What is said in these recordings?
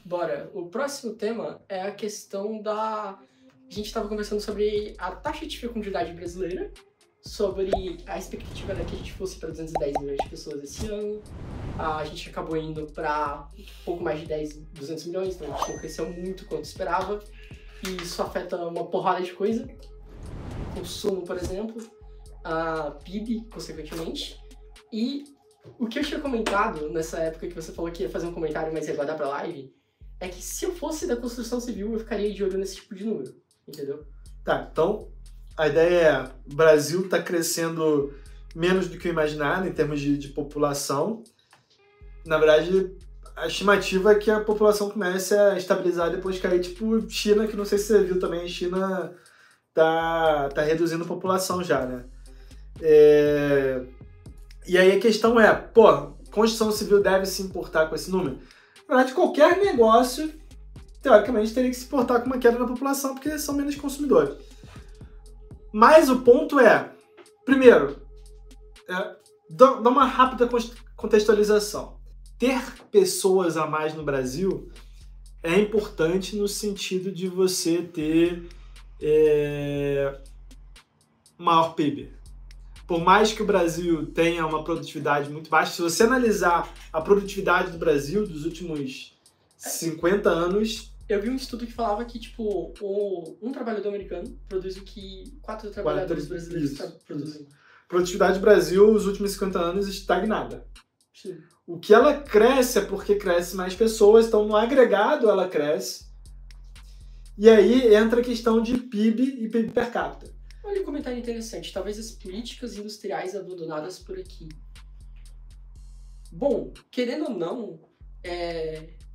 Bora. O próximo tema é a questão da... A gente estava conversando sobre a taxa de fecundidade brasileira, sobre a expectativa era que a gente fosse para 210 milhões de pessoas esse ano. A gente acabou indo para um pouco mais de 200 milhões, então a gente não cresceu muito quanto esperava. E isso afeta uma porrada de coisa. Consumo, por exemplo, a PIB, consequentemente. E o que eu tinha comentado nessa época que você falou que ia fazer um comentário, mas ia guardar pra live, é que se eu fosse da construção civil, eu ficaria de olho nesse tipo de número, entendeu? Tá, então a ideia é: o Brasil está crescendo menos do que o imaginado em termos de população. Na verdade, a estimativa é que a população comece a estabilizar depois de cair, tipo China, que não sei se você viu também, a China tá reduzindo a população já, né? E aí a questão é, construção civil deve se importar com esse número? Na verdade, qualquer negócio, teoricamente, teria que se importar com uma queda na população, porque são menos consumidores. Mas o ponto é, primeiro, dá uma rápida contextualização. Ter pessoas a mais no Brasil é importante no sentido de você ter maior PIB. Por mais que o Brasil tenha uma produtividade muito baixa, se você analisar a produtividade do Brasil dos últimos 50 anos... Eu vi um estudo que falava que, tipo, um trabalhador americano produz o que 4 trabalhadores brasileiros produzem. A produtividade do Brasil, os últimos 50 anos, estagnada. Sim. O que ela cresce é porque cresce mais pessoas, então no agregado ela cresce. E aí entra a questão de PIB e PIB per capita. Olha um comentário interessante. Talvez as políticas industriais abandonadas por aqui. Bom, querendo ou não,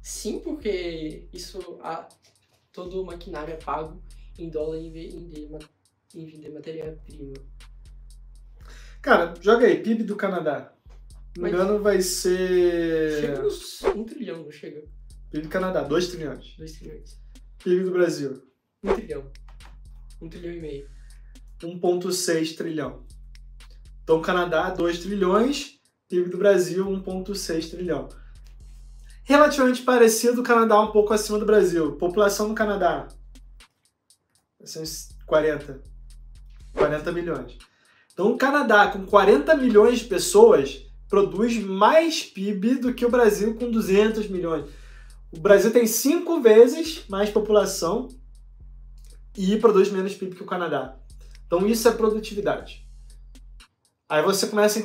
sim, porque isso, todo o maquinário é pago em dólar em vender matéria-prima. Cara, joga aí, PIB do Canadá. Se não me engano, vai ser... Chega uns 1 trilhão, não chega? PIB do Canadá, 2 trilhões. 2 trilhões. PIB do Brasil. 1 trilhão. 1 trilhão e meio. 1,6 trilhão. Então, Canadá, 2 trilhões. PIB do Brasil, 1,6 trilhão. Relativamente parecido, o Canadá um pouco acima do Brasil. População do Canadá, são 40 milhões. Então, o Canadá, com 40 milhões de pessoas, produz mais PIB do que o Brasil com 200 milhões. O Brasil tem 5 vezes mais população e produz menos PIB que o Canadá. Então, isso é produtividade. Aí você começa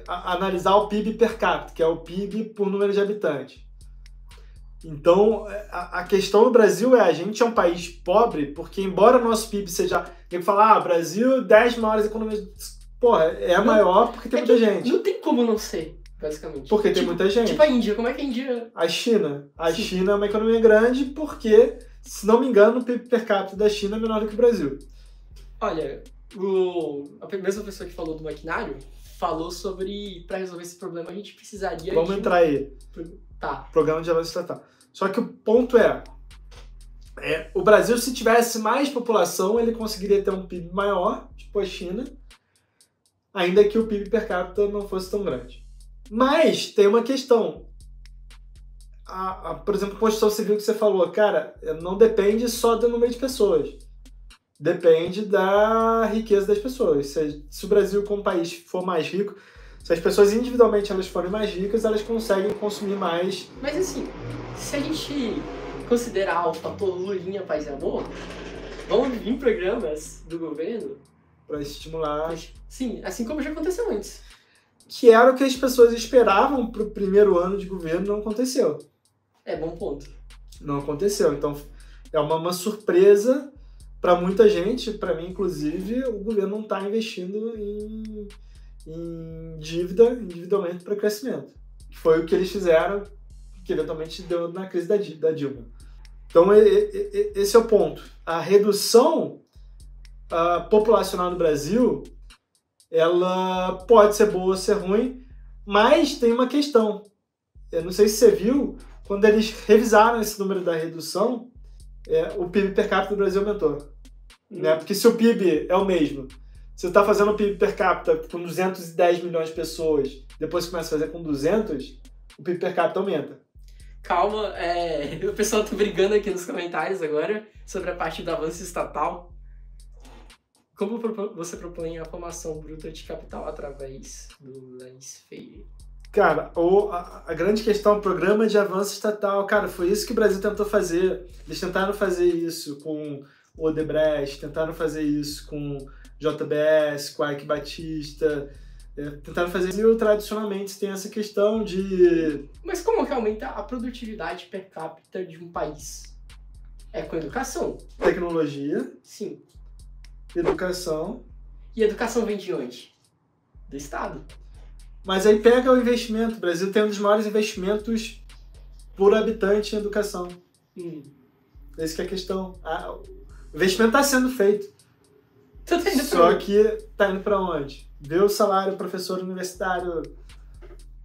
a analisar o PIB per capita, que é o PIB por número de habitantes. Então, a questão do Brasil a gente é um país pobre, porque embora o nosso PIB seja... Tem que falar, Brasil, 10 maiores economias... Porra, maior porque tem muita gente. Não tem como não ser, basicamente. Porque tem muita gente. Tipo a Índia, como é que a Índia... A China. A China é uma economia grande porque, se não me engano, o PIB per capita da China é menor do que o Brasil. Olha, a mesma pessoa que falou do maquinário falou sobre, para resolver esse problema, a gente precisaria... Vamos entrar aí. Tá. Programa de avanço estatal. Só que o ponto o Brasil, se tivesse mais população, ele conseguiria ter um PIB maior, tipo a China, ainda que o PIB per capita não fosse tão grande. Mas tem uma questão. Por exemplo, a construção civil que você falou, cara, não depende só do número de pessoas. Depende da riqueza das pessoas. Se o Brasil, como país, for mais rico, se as pessoas individualmente elas forem mais ricas, elas conseguem consumir mais. Mas assim, se a gente considerar o fator Lulinha, paz e amor, vão vir programas do governo para estimular. Sim, assim como já aconteceu antes. Que era o que as pessoas esperavam para o primeiro ano de governo, não aconteceu. Bom ponto. Não aconteceu. Então, é uma surpresa para muita gente, para mim inclusive, o governo não está investindo em dívida individualmente para crescimento. Que foi o que eles fizeram, que eventualmente deu na crise da Dilma. Então, esse é o ponto. A redução populacional no Brasil, ela pode ser boa ou ser ruim, mas tem uma questão. Eu não sei se você viu, quando eles revisaram esse número da redução, o PIB per capita do Brasil aumentou. Né? Porque se o PIB é o mesmo, você está fazendo o PIB per capita com 210 milhões de pessoas, depois você começa a fazer com 200, o PIB per capita aumenta. Calma, o pessoal tá brigando aqui nos comentários agora sobre a parte do avanço estatal. Como você propõe a formação bruta de capital através do laissez-faire? Cara, a grande questão, o programa de avanço estatal, cara, foi isso que o Brasil tentou fazer. Eles tentaram fazer isso com o Odebrecht, tentaram fazer isso com JBS, com a Eike Batista, tentaram fazer isso. E tradicionalmente tem essa questão de... Mas como que aumenta a produtividade per capita de um país? É com educação. Tecnologia. Sim. Educação. E educação vem de onde? Do Estado. Mas aí pega o investimento. O Brasil tem um dos maiores investimentos por habitante em educação. Essa que é a questão. O investimento está sendo feito. Só que está indo para onde? Vê o salário professor universitário,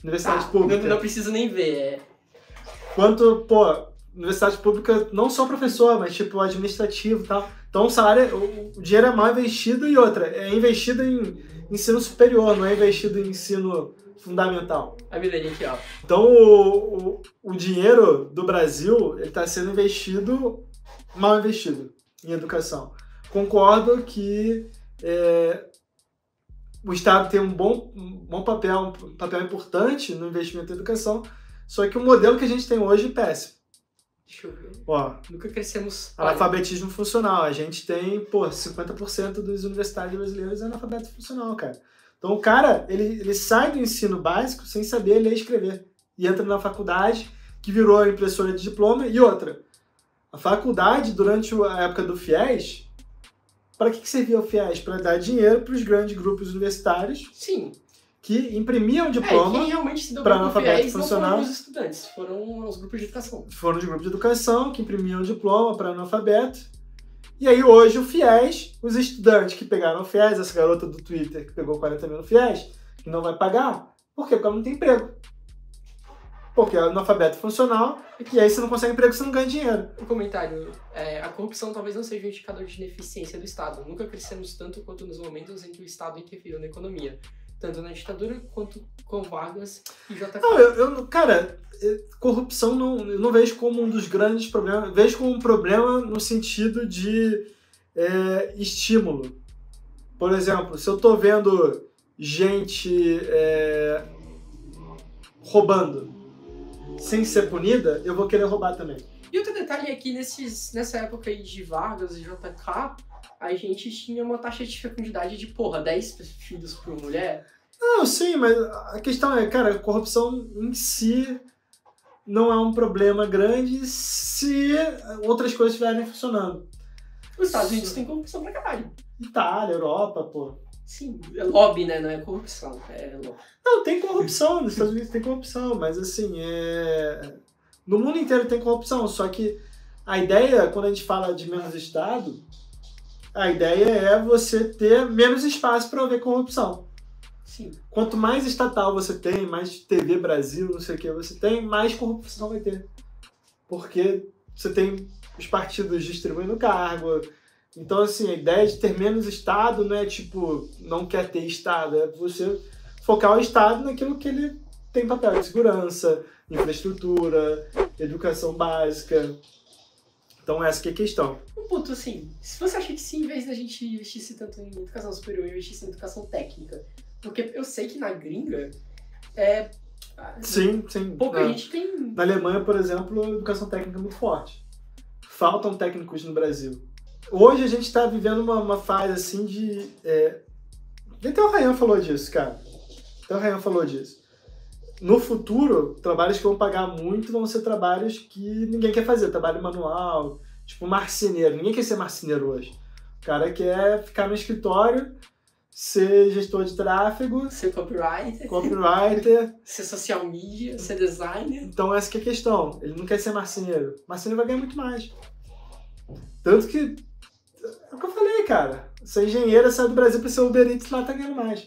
universidade pública. Não preciso nem ver. Quanto, universidade pública, não só professor, mas tipo administrativo e tal. Então o dinheiro é mal investido e outra, é investido em ensino superior, não é investido em ensino fundamental. A Mileirinha aqui, ó. Então o dinheiro do Brasil, ele está sendo mal investido em educação. Concordo que o Estado tem um bom papel, um papel importante no investimento em educação, só que o modelo que a gente tem hoje é péssimo. Deixa eu ver. Ó, nunca crescemos... Analfabetismo funcional. A gente tem, 50% dos universitários brasileiros é analfabeto funcional, cara. Então o cara, ele sai do ensino básico sem saber ler e escrever. E entra na faculdade, que virou a impressora de diploma. E outra, a faculdade, durante a época do FIES, para que servia o FIES? Para dar dinheiro para os grandes grupos universitários. Sim. Que imprimiam diploma. Quem realmente se deu para bem com o analfabeto FIES não funcional. foram os estudantes, foram os grupos de educação. Foram os grupos de educação que imprimiam diploma para analfabeto. E aí hoje o FIES, os estudantes que pegaram o FIES, essa garota do Twitter que pegou 40 mil no FIES, que não vai pagar, por quê? Porque ela não tem emprego. Porque é analfabeto funcional, e aí você não consegue emprego, você não ganha dinheiro. Um comentário, a corrupção talvez não seja um indicador de ineficiência do Estado. Nunca crescemos tanto quanto nos momentos em que o Estado interferiu na economia. Tanto na ditadura quanto com Vargas e JK. Não, cara, corrupção eu não vejo como um dos grandes problemas. Vejo como um problema no sentido de estímulo. Por exemplo, se eu tô vendo gente roubando sem ser punida, eu vou querer roubar também. E outro detalhe é que nessa época aí de Vargas e JK, a gente tinha uma taxa de fecundidade de, 10 filhos por mulher. Não, sim, mas a questão é, cara, a corrupção em si não é um problema grande se outras coisas estiverem funcionando. Os Estados Unidos têm corrupção pra caralho. Itália, Europa, Sim, é lobby, né? Não é corrupção, é lobby. Não, tem corrupção, nos Estados Unidos tem corrupção, mas assim, no mundo inteiro tem corrupção, só que a ideia, quando a gente fala de menos Estado, a ideia é você ter menos espaço para haver corrupção. Sim. Quanto mais estatal você tem, mais TV Brasil, não sei o que você tem, mais corrupção vai ter. Porque você tem os partidos distribuindo cargo. Então, assim, a ideia de ter menos Estado não é tipo, não quer ter Estado, é você focar o Estado naquilo que ele tem papel de segurança, infraestrutura, educação básica. Então essa que é a questão. Um ponto assim, se você acha que se em vez da gente investisse tanto em educação superior, investisse em educação técnica, porque eu sei que na gringa Sim. pouca gente tem... Na Alemanha, por exemplo, a educação técnica é muito forte. Faltam técnicos no Brasil. Hoje a gente está vivendo uma fase assim de... Até o Ryan falou disso, cara. No futuro, trabalhos que vão pagar muito vão ser trabalhos que ninguém quer fazer. Trabalho manual, tipo marceneiro. Ninguém quer ser marceneiro hoje. O cara quer ficar no escritório, ser gestor de tráfego, ser copywriter, ser social media, ser designer. Então essa que é a questão. Ele não quer ser marceneiro. Marceneiro vai ganhar muito mais. Tanto que, é o que eu falei, cara. Essa engenheira sai do Brasil para ser Uber Eats, lá tá ganhando mais.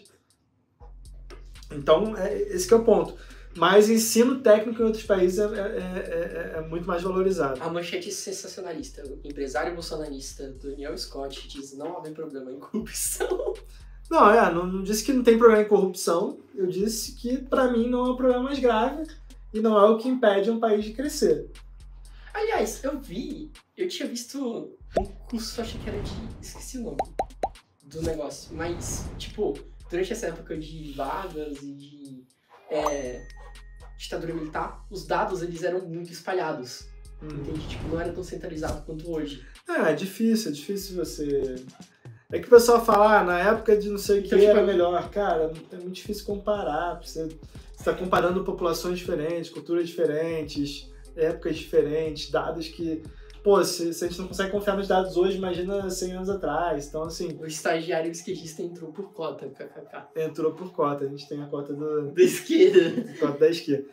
Então, esse que é o ponto. Mas ensino técnico em outros países é muito mais valorizado. A manchete sensacionalista. O empresário bolsonarista Daniel Scott diz não haver problema em corrupção. Não disse que não tem problema em corrupção. Eu disse que, para mim, não é o problema mais grave. e não é o que impede um país de crescer. Aliás, eu tinha visto um curso, acho que era esqueci o nome do negócio, mas, tipo, durante essa época de vagas e de ditadura militar, os dados, eles eram muito espalhados, entende? Tipo, não era tão centralizado quanto hoje. É difícil você... É que o pessoal fala, na época de não sei o que Então, tipo, era melhor. Cara, é muito difícil comparar. Você está comparando populações diferentes, culturas diferentes, épocas diferentes, dados que... Pô, se a gente não consegue confiar nos dados hoje, imagina 100 anos atrás. Então, assim... O estagiário esquerdista entrou por cota, kkk. Entrou por cota. A gente tem a cota Da esquerda. cota da esquerda.